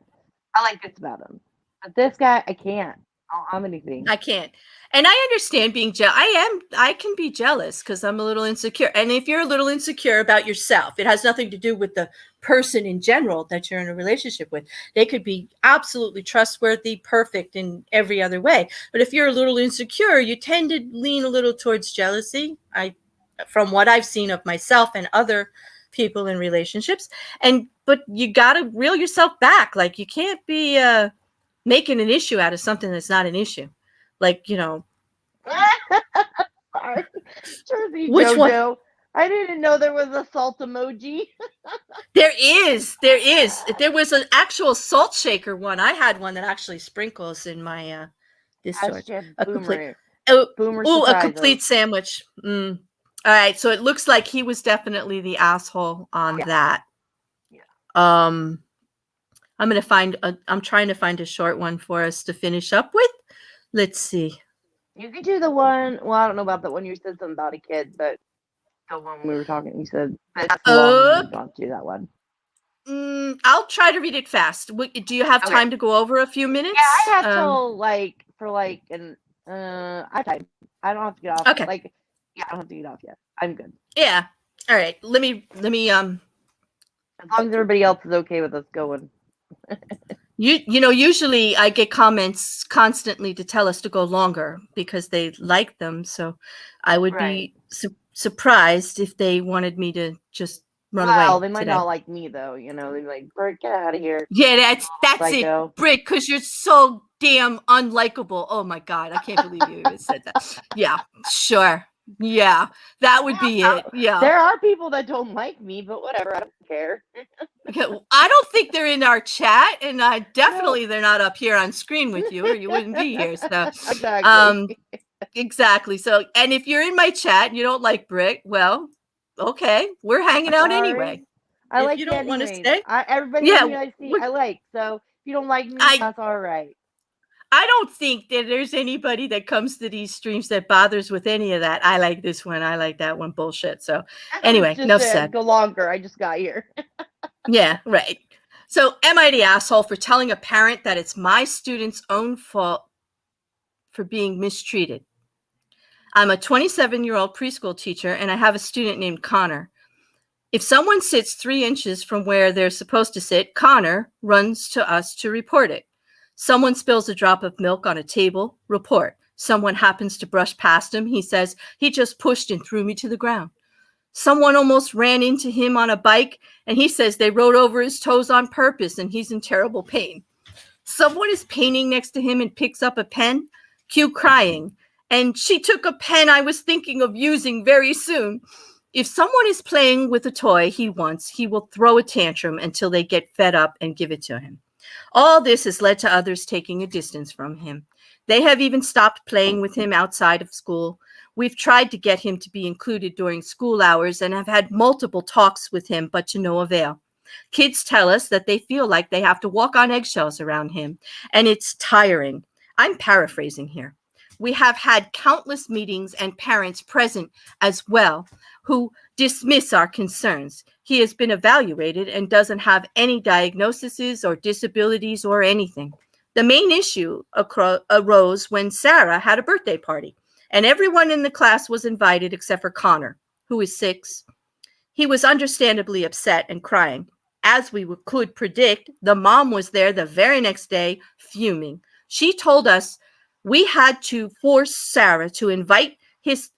I like this about him. But this guy, I can't. I don't have anything. I can't. And I understand being jealous. I can be jealous because I'm a little insecure. And if you're a little insecure about yourself, it has nothing to do with the person in general that you're in a relationship with. They could be absolutely trustworthy, perfect in every other way. But if you're a little insecure, you tend to lean a little towards jealousy. From what I've seen of myself and other people in relationships, but you got to reel yourself back. Like, you can't be making an issue out of something that's not an issue. Like, Sorry. Jersey Jojo. I didn't know there was a salt emoji. There is. There was an actual salt shaker one. I had one that actually sprinkles in my discharge. A complete sandwich. All right, so it looks like he was definitely the asshole on that. Yeah. I'm trying to find a short one for us to finish up with. Let's see. You could do the one. Well, I don't know about that one. You said something about a kid, but the one we were talking, you said that's long. You don't do that one. I'll try to read it fast. Do you have time to go over a few minutes? Yeah, I have till I have time. I don't have to get off. Okay. I don't have to get off yet. I'm good. Yeah. All right. Let me. As long as everybody else is okay with us going. Usually I get comments constantly to tell us to go longer because they like them. So I would be surprised if they wanted me to just run away. Well, they might not like me though. They're like, Britt, get out of here. Yeah, that's it, Britt, because you're so damn unlikable. Oh my God, I can't believe you even said that. Yeah, sure. Yeah, that would be it. Yeah. There are people that don't like me, but whatever. I don't care. I don't think they're in our chat, and definitely they're not up here on screen with you, or you wouldn't be here. So, Exactly. Exactly. So, and if you're in my chat and you don't like Britt, well, okay, we're hanging out anyway. I if like you you don't want to anyways. stay, Everybody yeah, in here I see, I like. So if you don't like me, that's all right. I don't think that there's anybody that comes to these streams that bothers with any of that. I like this one. I like that one. Bullshit. So anyway, no said. Go longer. I just got here. Yeah, right. So am I the asshole for telling a parent that it's my student's own fault for being mistreated? I'm a 27-year-old preschool teacher, and I have a student named Connor. If someone sits 3 inches from where they're supposed to sit, Connor runs to us to report it. Someone spills a drop of milk on a table, report. Someone happens to brush past him. He says, he just pushed and threw me to the ground. Someone almost ran into him on a bike, and he says they rode over his toes on purpose, and he's in terrible pain. Someone is painting next to him and picks up a pen, cue crying, and she took a pen I was thinking of using very soon. If someone is playing with a toy he wants, he will throw a tantrum until they get fed up and give it to him. All this has led to others taking a distance from him. They have even stopped playing with him outside of school. We've tried to get him to be included during school hours and have had multiple talks with him, but to no avail. Kids tell us that they feel like they have to walk on eggshells around him, and it's tiring. I'm paraphrasing here. We have had countless meetings and parents present as well who dismiss our concerns. He has been evaluated and doesn't have any diagnoses or disabilities or anything. The main issue arose when Sarah had a birthday party, and everyone in the class was invited except for Connor, who is 6. He was understandably upset and crying. As we could predict, the mom was there the very next day, fuming. She told us we had to force Sarah to invite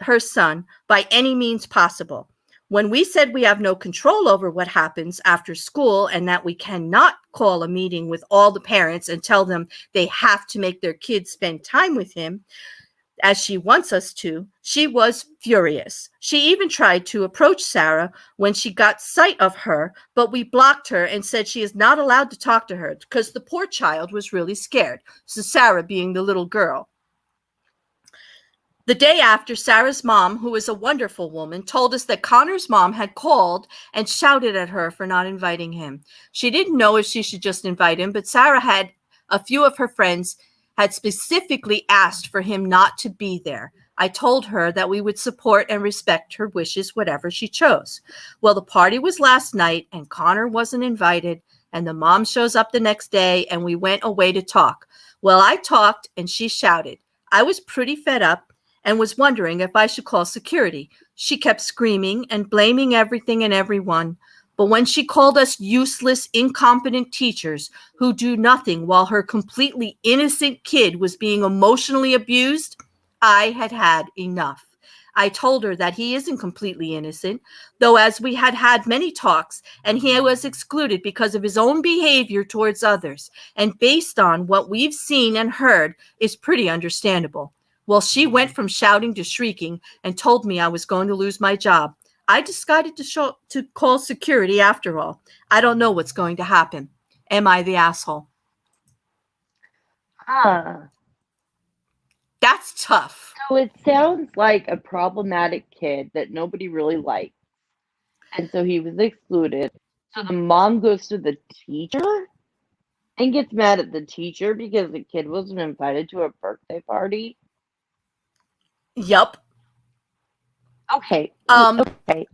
her son by any means possible. When we said we have no control over what happens after school and that we cannot call a meeting with all the parents and tell them they have to make their kids spend time with him, as she wants us to, she was furious. She even tried to approach Sarah when she got sight of her, but we blocked her and said she is not allowed to talk to her because the poor child was really scared. So Sarah being the little girl. The day after, Sarah's mom, who is a wonderful woman, told us that Connor's mom had called and shouted at her for not inviting him. She didn't know if she should just invite him, but Sarah had a few of her friends had specifically asked for him not to be there. I told her that we would support and respect her wishes, whatever she chose. Well, the party was last night and Connor wasn't invited, and the mom shows up the next day and we went away to talk. Well, I talked and she shouted. I was pretty fed up and was wondering if I should call security. She kept screaming and blaming everything and everyone. But when she called us useless, incompetent teachers who do nothing while her completely innocent kid was being emotionally abused, I had had enough. I told her that he isn't completely innocent, though as we had had many talks, and he was excluded because of his own behavior towards others, and based on what we've seen and heard is pretty understandable. Well, she went from shouting to shrieking and told me I was going to lose my job. I decided to call security after all. I don't know what's going to happen. Am I the asshole? That's tough. So it sounds like a problematic kid that nobody really liked. And so he was excluded. So the mom goes to the teacher and gets mad at the teacher because the kid wasn't invited to a birthday party. Yup. Okay. Okay,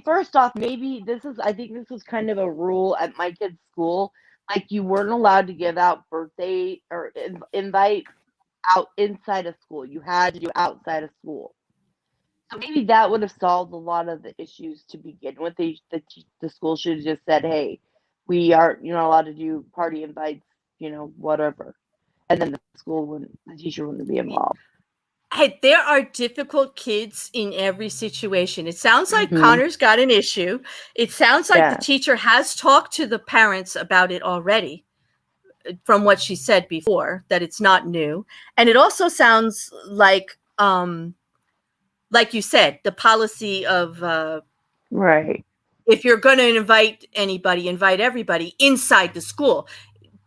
first off, maybe I think this was kind of a rule at my kid's school. Like, you weren't allowed to give out birthday or invite out inside of school. You had to do outside of school. So maybe that would have solved a lot of the issues to begin with. The school should have just said, hey, you're not allowed to do party invites, whatever. And then the teacher wouldn't be involved. Hey, there are difficult kids in every situation. It sounds like Connor's got an issue. It sounds like the teacher has talked to the parents about it already, from what she said before, that it's not new. And it also sounds like like you said, the policy of right. if you're going to invite anybody, invite everybody inside the school.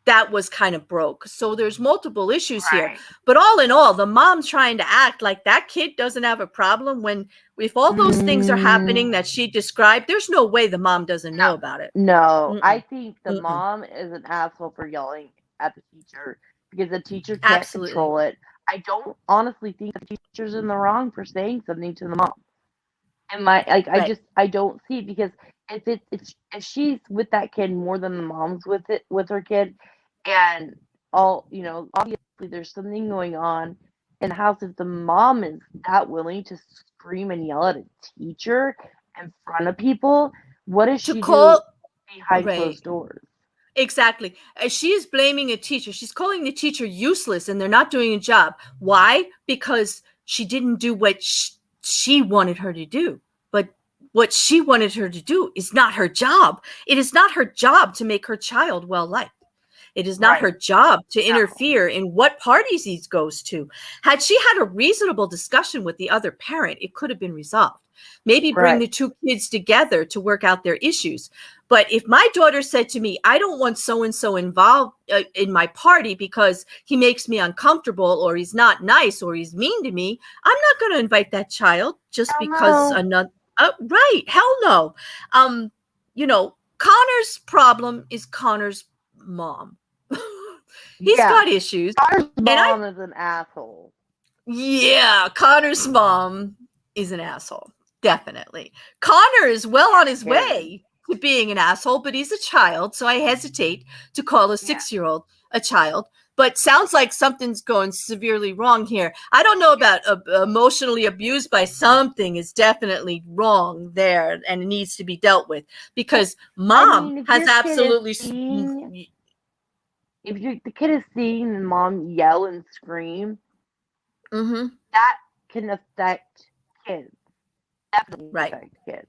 That was kind of broke. So there's multiple issues here. But all in all, the mom's trying to act like that kid doesn't have a problem when if all those things are happening that she described, there's no way the mom doesn't know about it. No, I think the mom is an asshole for yelling at the teacher because the teacher can't control it. I don't honestly think the teacher's in the wrong for saying something to the mom. And I don't see it because if she's with that kid more than the mom's with her kid, and all obviously there's something going on in the house. If the mom is that willing to scream and yell at a teacher in front of people, what does she do behind closed doors? Exactly. She is blaming a teacher. She's calling the teacher useless and they're not doing a job. Why? Because she didn't do what she wanted her to do. But what she wanted her to do is not her job. It is not her job to make her child well-liked. It is not her job to interfere in what parties he goes to. Had she had a reasonable discussion with the other parent, it could have been resolved. Maybe bring the two kids together to work out their issues. But if my daughter said to me, I don't want so-and-so involved in my party because he makes me uncomfortable or he's not nice or he's mean to me, I'm not going to invite that child just because another. Right. Hell no. Connor's problem is Connor's mom. He's got issues. Connor's mom is an asshole. Yeah, Connor's mom is an asshole. Definitely. Connor is well on his way to being an asshole, but he's a child, so I hesitate to call a 6-year-old a child. But sounds like something's going severely wrong here. I don't know about emotionally abused by something is definitely wrong there and it needs to be dealt with because mom has absolutely. If the kid is seeing the mom yell and scream, that can affect kids. Definitely affect kids.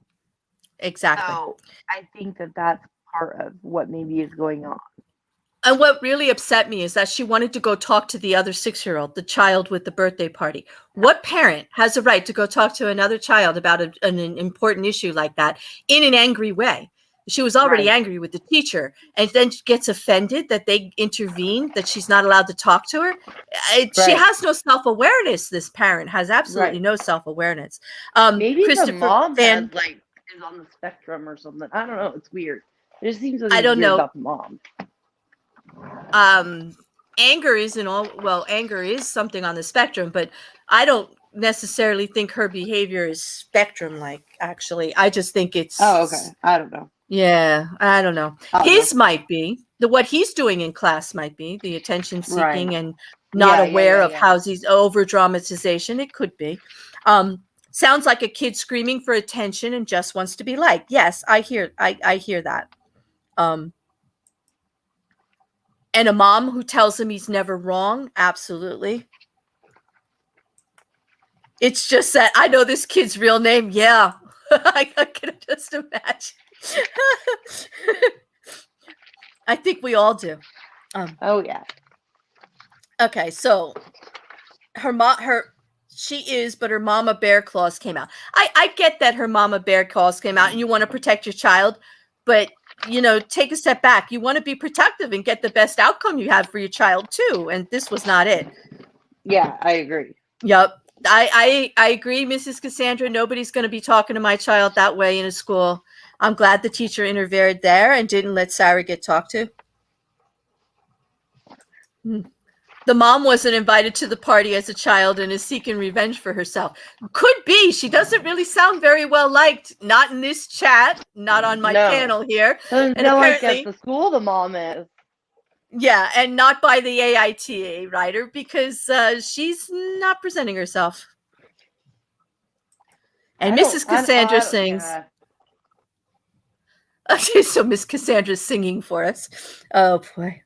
Exactly. So I think that's part of what maybe is going on. And what really upset me is that she wanted to go talk to the other 6-year-old, the child with the birthday party. What parent has a right to go talk to another child about an important issue like that in an angry way? She was already angry with the teacher and then gets offended that they intervened, that she's not allowed to talk to her. She has no self-awareness. This parent has absolutely no self-awareness. Maybe the mom is on the spectrum or something. I don't know. It's weird. It just seems like I don't know about the mom. Anger is something on the spectrum, but I don't necessarily think her behavior is spectrum-like, actually. I just think it's... Oh, okay. I don't know. Yeah, I don't know. His might be. What he's doing in class might be the attention-seeking and not aware of how he's over-dramatization. It could be. Sounds like a kid screaming for attention and just wants to be liked. Yes, I hear that. And a mom who tells him he's never wrong. Absolutely. It's just that I know this kid's real name. Yeah. I can just imagine. I think we all do. Oh yeah. Okay, so her mama bear clause came out. I get that her mama bear clause came out and you want to protect your child, but take a step back. You want to be protective and get the best outcome you have for your child too. And this was not it. Yeah, I agree. Yep. I agree, Mrs. Cassandra. Nobody's going to be talking to my child that way in a school. I'm glad the teacher interfered there and didn't let Sarah get talked to. The mom wasn't invited to the party as a child and is seeking revenge for herself. Could be. She doesn't really sound very well liked. Not in this chat. Not on my panel here. And apparently, at the school, the mom is. Yeah, and not by the AITA writer because she's not presenting herself. And Mrs. Cassandra sings. Yeah. Okay, so Miss Cassandra's singing for us. Oh, boy.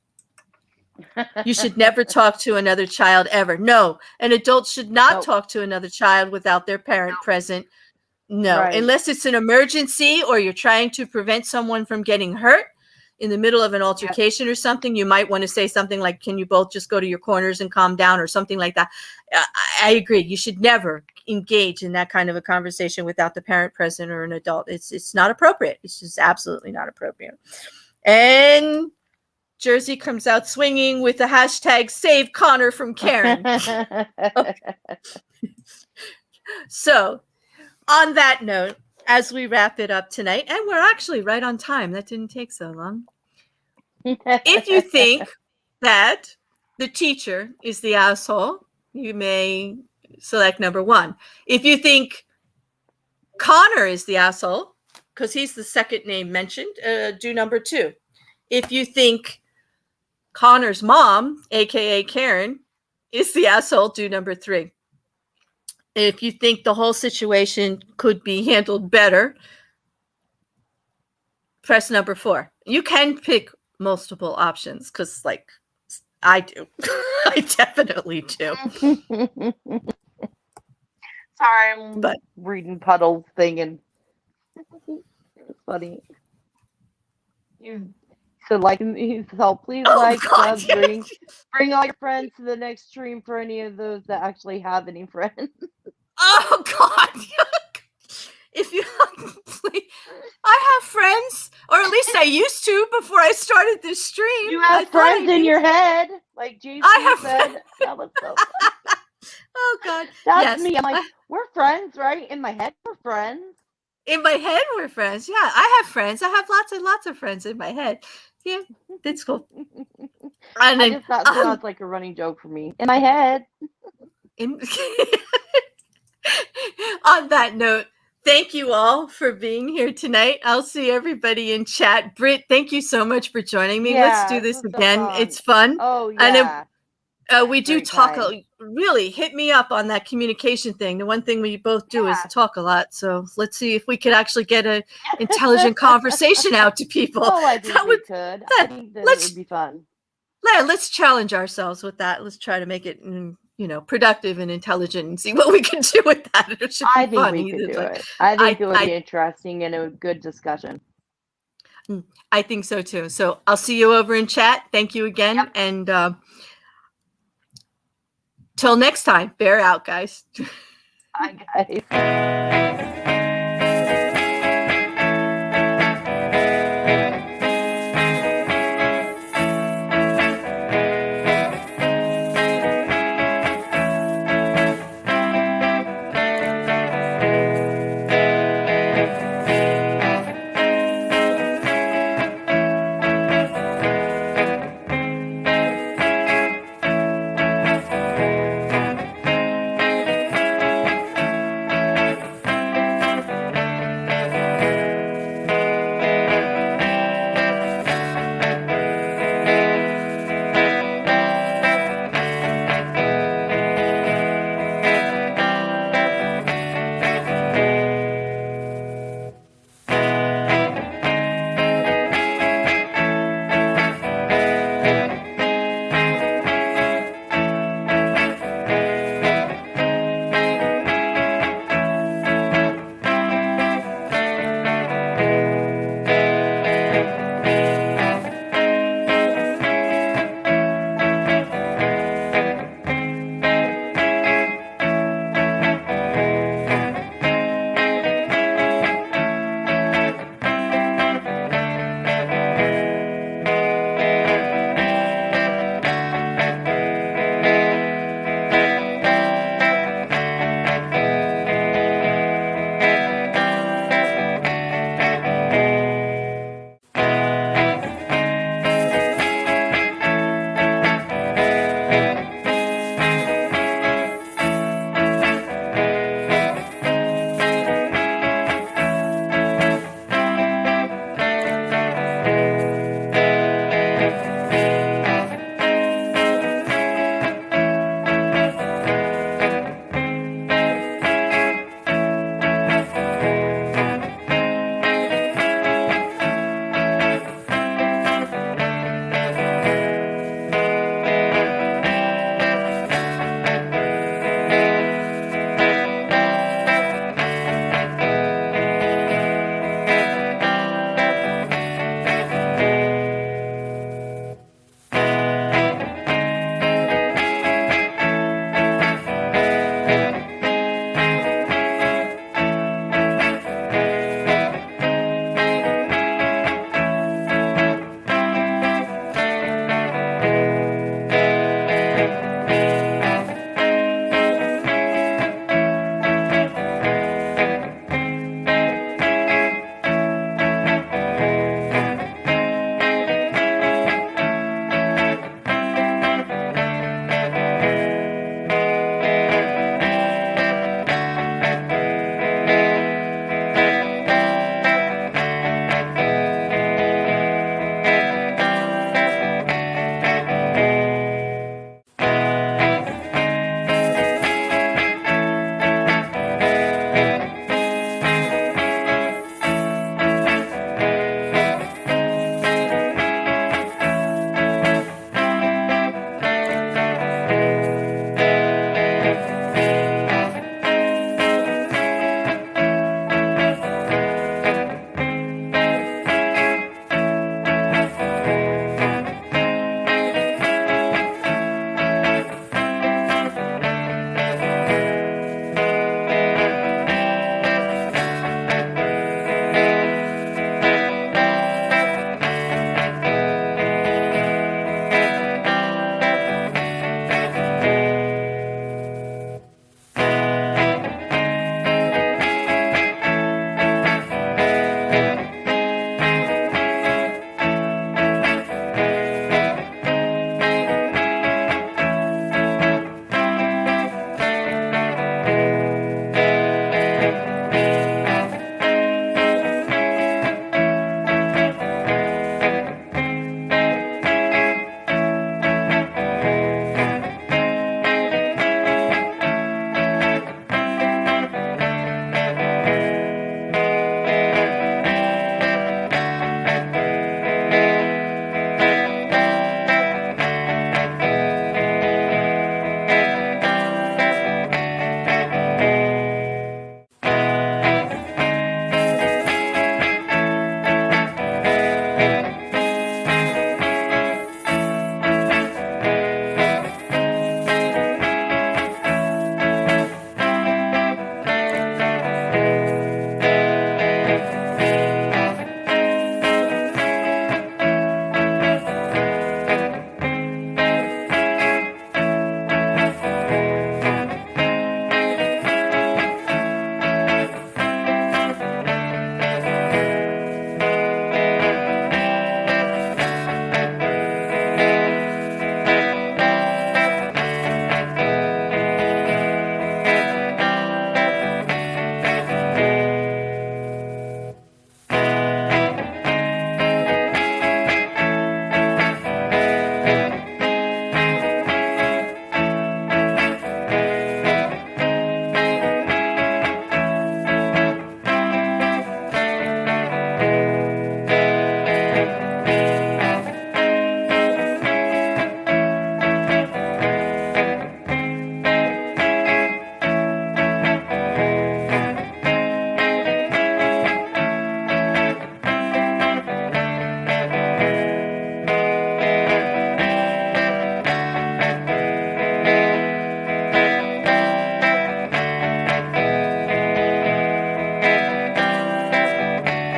You should never talk to another child ever. No, an adult should not talk to another child without their parent present. No, unless it's an emergency or you're trying to prevent someone from getting hurt. in the middle of an altercation or something, you might want to say something like, can you both just go to your corners and calm down, or something like that. I agree. You should never engage in that kind of a conversation without the parent present or an adult. It's not appropriate. It's just absolutely not appropriate. And Jersey comes out swinging with the hashtag save Connor from Karen. Okay. So on that note, as we wrap it up tonight, and we're actually right on time. That didn't take so long. If you think that the teacher is the asshole, you may select number 1. If you think Connor is the asshole, because he's the second name mentioned, do number 2. If you think Connor's mom, aka Karen, is the asshole, do number 3. If you think the whole situation could be handled better, press number 4. You can pick multiple options, because like I do. I definitely do. Sorry, I'm reading Puddle's thing, and it's funny. So please bring all your friends to the next stream for any of those that actually have any friends. Oh God! If you, please, I have friends, or at least I used to before I started this stream. You have friends in your head, like JC said. That was so funny. Oh God, that's me. I'm like, we're friends, right? In my head, we're friends. In my head, we're friends. Yeah, I have friends. I have lots and lots of friends in my head. Yeah, that's cool. And I just thought that was like a running joke for me. In my head. On that note, thank you all for being here tonight. I'll see everybody in chat. Britt, thank you so much for joining me. Let's do this again. So it's fun. Oh, yeah. And we do talk, really hit me up on that communication thing. The one thing we both do is talk a lot. So let's see if we could actually get an intelligent conversation out to people. Oh, I think we could. I think that it would be fun. Let's challenge ourselves with that. Let's try to make it, productive and intelligent, and see what we can do with that. It should be fun. We could do it. I think it would be interesting and a good discussion. I think so too. So I'll see you over in chat. Thank you again. Yep. And till next time, bear out, guys. Bye, guys.